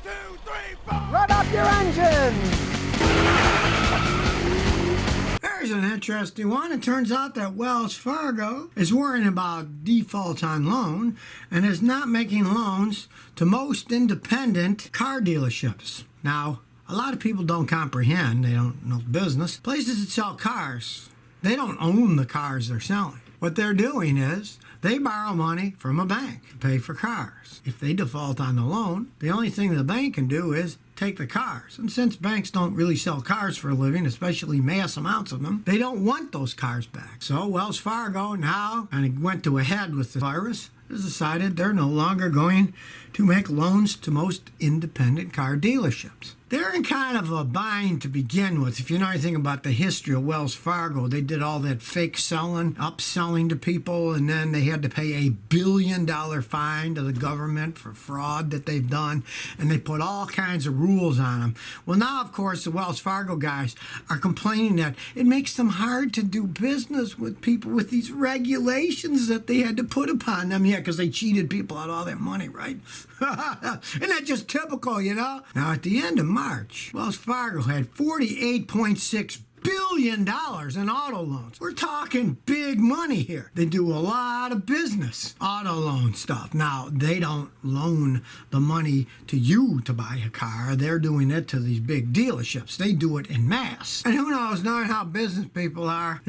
Rev up your engines! There's an interesting one. It turns out that Wells Fargo is worrying about default on loan and is not making loans to most independent car dealerships. Now, a lot of people don't comprehend. They don't know business. Places that sell cars, they don't own the cars they're selling. What they're doing is they borrow money from a bank to pay for cars. If they default on the loan, the only thing the bank can do is take the cars. And since banks don't really sell cars for a living, especially mass amounts of them, they don't want those cars back. So Wells Fargo now, and it went to a head with the virus, has decided they're no longer going to make loans to most independent car dealerships. They're in kind of a bind to begin with. If you know anything about the history of Wells Fargo, they did all that fake selling, upselling to people, and then they had to pay a $1 billion fine to the government for fraud that they've done, and they put all kinds of rules on them. Well, now, of course, the Wells Fargo guys are complaining that it makes them hard to do business with people with these regulations that they had to put upon them. Yeah, because they cheated people out of all that money, right? Isn't that just typical, you know? Now, at the end of March, Wells Fargo had $48.6 billion in auto loans. We're talking big money here. They do a lot of business, auto loan stuff. Now, they don't loan the money to you to buy a car. They're doing it to these big dealerships. They do it in mass. And who knows, knowing how business people are,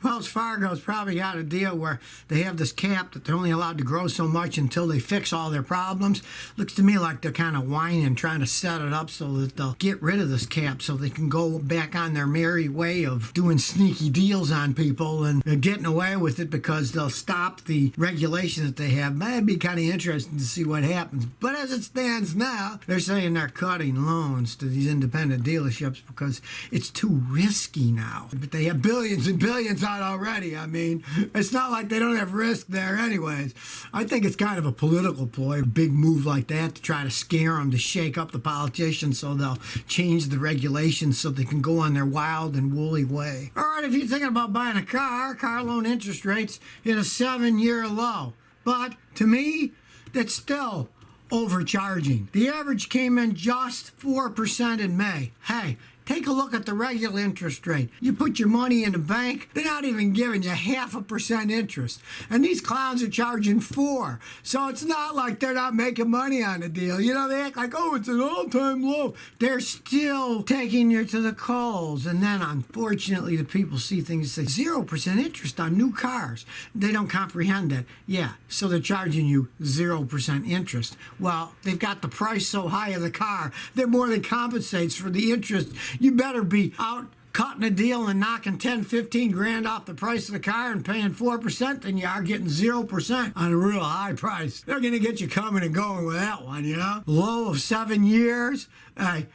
Wells Fargo's probably got a deal where they have this cap that they're only allowed to grow so much until they fix all their problems. Looks to me like they're kind of whining, trying to set it up so that they'll get rid of this cap so they can go back on their merry way of doing sneaky deals on people and getting away with it because they'll stop the regulation that they have. That'd be kind of interesting to see what happens. But as it stands now, they're saying they're cutting loans to these independent dealerships because it's too risky now. But they have billions and billions out already. I mean, it's not like they don't have risk there anyways. I think it's kind of a political ploy, a big move like that to try to scare them, to shake up the politicians so they'll change the regulations so they can go on their wild and woolly way. All right, if you're thinking about buying a car loan interest rates hit a 7-year low. But to me, that's still overcharging. The average came in just 4% in May. Hey, take a look at the regular interest rate. You put your money in the bank, they're not even giving you 0.5% interest. And these clowns are charging 4%. So it's not like they're not making money on the deal. You know, they act like, oh, it's an all-time low. They're still taking you to the coals. And then, unfortunately, the people see things that say 0% interest on new cars. They don't comprehend that. Yeah, so they're charging you 0% interest. Well, they've got the price so high of the car that more than compensates for the interest. You better be out cutting a deal and knocking 10, 15 grand off the price of the car and paying 4% than you are getting 0% on a real high price. They're going to get you coming and going with that one, you know? Low of 7 years.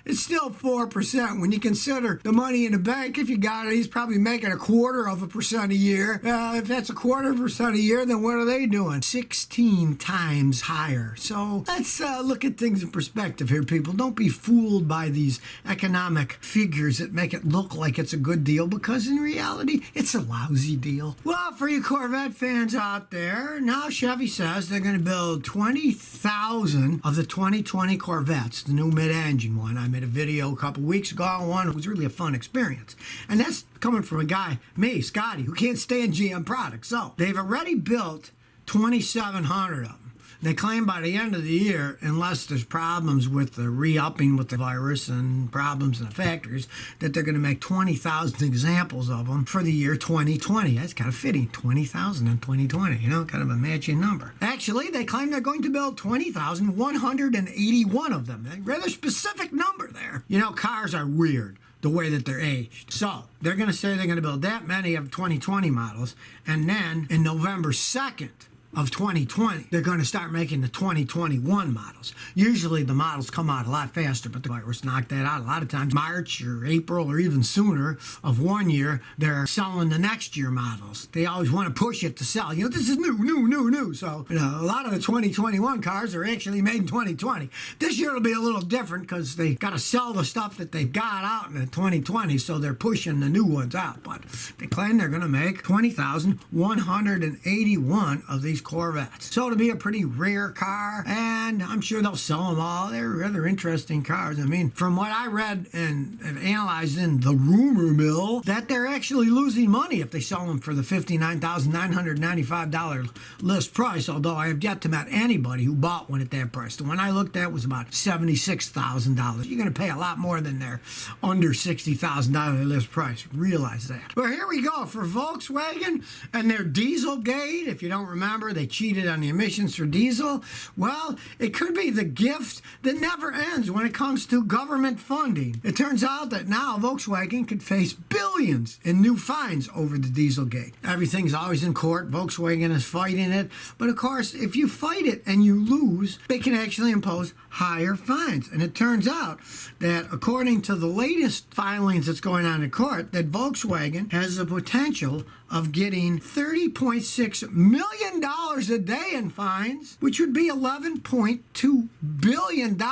It's still 4% when you consider the money in the bank. If you got it, he's probably making 0.25% a year. If that's 0.25% a year, then what are they doing? 16 times higher. So let's look at things in perspective here, people. Don't be fooled by these economic figures that make it look like it's a good deal, because in reality, it's a lousy deal. Well, for you Corvette fans out there, now Chevy says they're going to build 20,000 of the 2020 Corvettes, the new mid-engine one. I made a video a couple weeks ago on one. It was really a fun experience. And that's coming from a guy, me, Scotty, who can't stand GM products. So they've already built 2,700 of them. They claim by the end of the year, unless there's problems with the re-upping with the virus and problems in the factories, that they're going to make 20,000 examples of them for the year 2020. That's kind of fitting, 20,000 in 2020, you know, kind of a matching number. Actually, they claim they're going to build 20,181 of them. A rather specific number there. You know, cars are weird the way that they're aged. So they're going to say they're going to build that many of 2020 models, and then in November 2nd, of 2020, they're going to start making the 2021 models. Usually the models come out a lot faster, but the virus knocked that out. A lot of times, March or April or even sooner of one year, they're selling the next year models. They always want to push it to sell. You know, this is new. So, you know, a lot of the 2021 cars are actually made in 2020. This year it'll be a little different because they got to sell the stuff that they've got out in the 2020, so they're pushing the new ones out. But they claim they're going to make 20,181 of these Corvettes. So it'll be a pretty rare car, and I'm sure they'll sell them all. They're rather interesting cars. I mean, from what I read and analyzed in the rumor mill, that they're actually losing money if they sell them for the $59,995 list price, although I have yet to meet anybody who bought one at that price. The one I looked at was about $76,000. You're going to pay a lot more than their under $60,000 list price. Realize that. Well, here we go for Volkswagen and their Dieselgate. If you don't remember, they cheated on the emissions for diesel. Well, it could be the gift that never ends when it comes to government funding. It turns out that now Volkswagen could face billions in new fines over the Dieselgate. Everything's always in court. Volkswagen is fighting it. But of course, if you fight it and you lose, they can actually impose higher fines. And it turns out that according to the latest filings that's going on in court, that Volkswagen has the potential of getting $30.6 million a day in fines, which would be $11.2 billion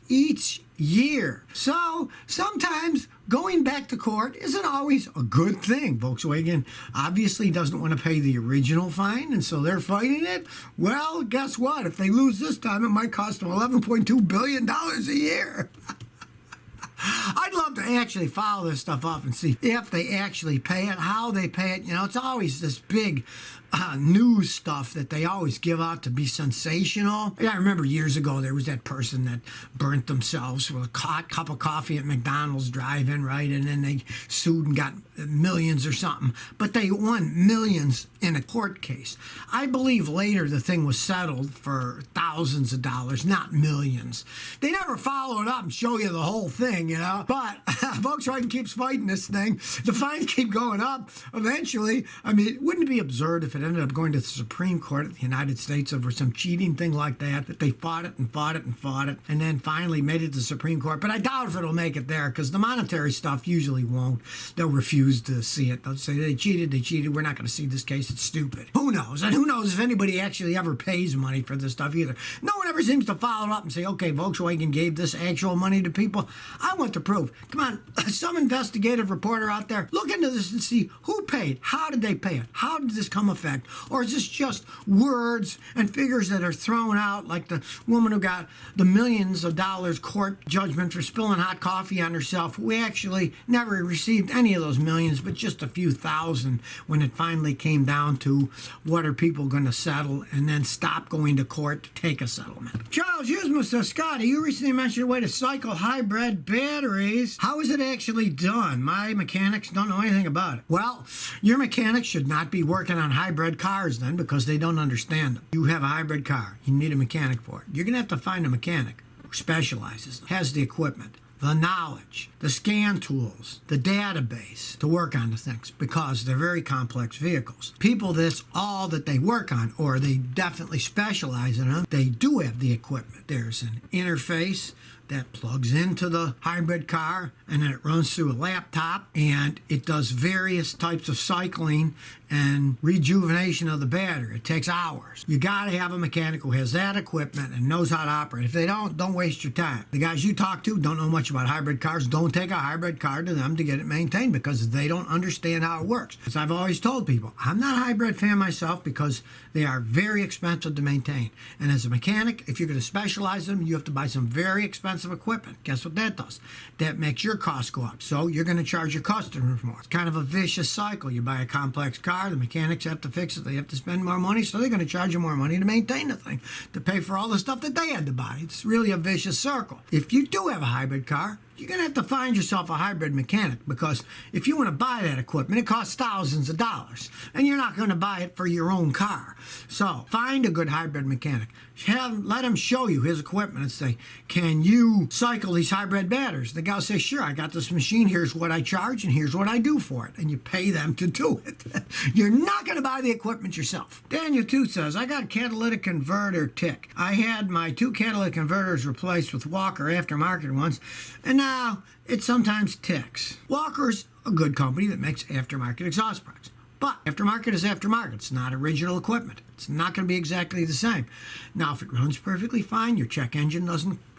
each year. So sometimes going back to court isn't always a good thing. Volkswagen obviously doesn't want to pay the original fine, and so they're fighting it. Well, guess what? If they lose this time, it might cost them $11.2 billion a year. I'd love to actually follow this stuff up and see if they actually pay it, how they pay it. You know, it's always this big news stuff that they always give out to be sensational. Yeah, I remember years ago there was that person that burnt themselves with a hot cup of coffee at McDonald's drive-in, right? And then they sued and got millions or something. But they won millions in a court case. I believe later the thing was settled for thousands of dollars, not millions. They never follow it up and show you the whole thing, you know? But Volkswagen keeps fighting this thing. The fines keep going up. Eventually, I mean, wouldn't it be absurd if it ended up going to the Supreme Court of the United States over some cheating thing like that they fought it and fought it and fought it, and then finally made it to the Supreme Court? But I doubt if it'll make it there, because the monetary stuff usually won't. They'll refuse to see it. They'll say they cheated, we're not going to see this case, it's stupid. Who knows? And who knows if anybody actually ever pays money for this stuff either. No one ever seems to follow it up and say, okay, Volkswagen gave this actual money to people. I want the proof. Come on, some investigative reporter out there, look into this and see who paid. How did they pay it? How did this come effect? Or is this just words and figures that are thrown out, like the woman who got the millions of dollars court judgment for spilling hot coffee on herself, who actually never received any of those millions, but just a few thousand when it finally came down to what are people going to settle, and then stop going to court to take a settlement. Charles Yuzma says, Scotty, you recently mentioned a way to cycle hybrid batteries. How is it actually done? My mechanics don't know anything about it. Well, your mechanics should not be working on hybrid cars then, because they don't understand them. You have a hybrid car. You need a mechanic for it. You're going to have to find a mechanic who specializes, has the equipment, the knowledge, the scan tools, the database to work on the things, because they're very complex vehicles. People that's all that they work on, or they definitely specialize in them, they do have the equipment. There's an interface that plugs into the hybrid car, and then it runs through a laptop, and it does various types of cycling and rejuvenation of the battery. It takes hours. You got to have a mechanic who has that equipment and knows how to operate. If they don't waste your time. The guys you talk to don't know much about hybrid cars. Don't take a hybrid car to them to get it maintained, because they don't understand how it works. As I've always told people, I'm not a hybrid fan myself, because they are very expensive to maintain. And as a mechanic, if you're going to specialize in them, you have to buy some very expensive equipment. Guess what that does? That makes your costs go up. So you're going to charge your customers more. It's kind of a vicious cycle. You buy a complex car, the mechanics have to fix it, they have to spend more money, so they're going to charge you more money to maintain the thing, to pay for all the stuff that they had to buy. It's really a vicious circle. If you do have a hybrid car, you're going to have to find yourself a hybrid mechanic, because if you want to buy that equipment, it costs thousands of dollars, and you're not going to buy it for your own car. So find a good hybrid mechanic. Let him show you his equipment and say, can you cycle these hybrid batteries? The guy will say, sure, I got this machine, here's what I charge, and here's what I do for it. And you pay them to do it. You're not going to buy the equipment yourself. Daniel 2 says, I got a catalytic converter tick. I had my 2 catalytic converters replaced with Walker aftermarket ones, and now it sometimes ticks. Walker's a good company that makes aftermarket exhaust products. But aftermarket is aftermarket. It's not original equipment. It's not going to be exactly the same. Now, if it runs perfectly fine, your check engine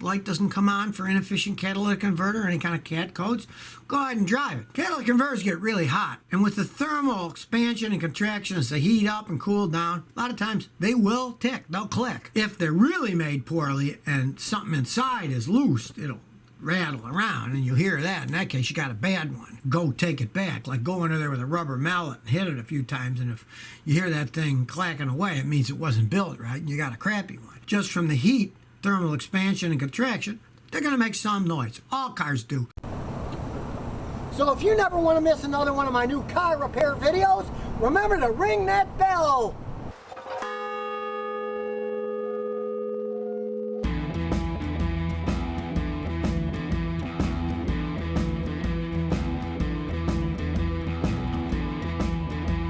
light doesn't come on for inefficient catalytic converter or any kind of cat codes, go ahead and drive it. Catalytic converters get really hot, and with the thermal expansion and contraction as they heat up and cool down, a lot of times they will tick, they'll click. If they're really made poorly and something inside is loose, it'll rattle around, and you'll hear that. In that case, you got a bad one. Go take it back. Like go under there with a rubber mallet and hit it a few times, and if you hear that thing clacking away, it means it wasn't built right, and you got a crappy one. Just from the heat, thermal expansion, and contraction, they're going to make some noise. All cars do. So if you never want to miss another one of my new car repair videos, remember to ring that bell.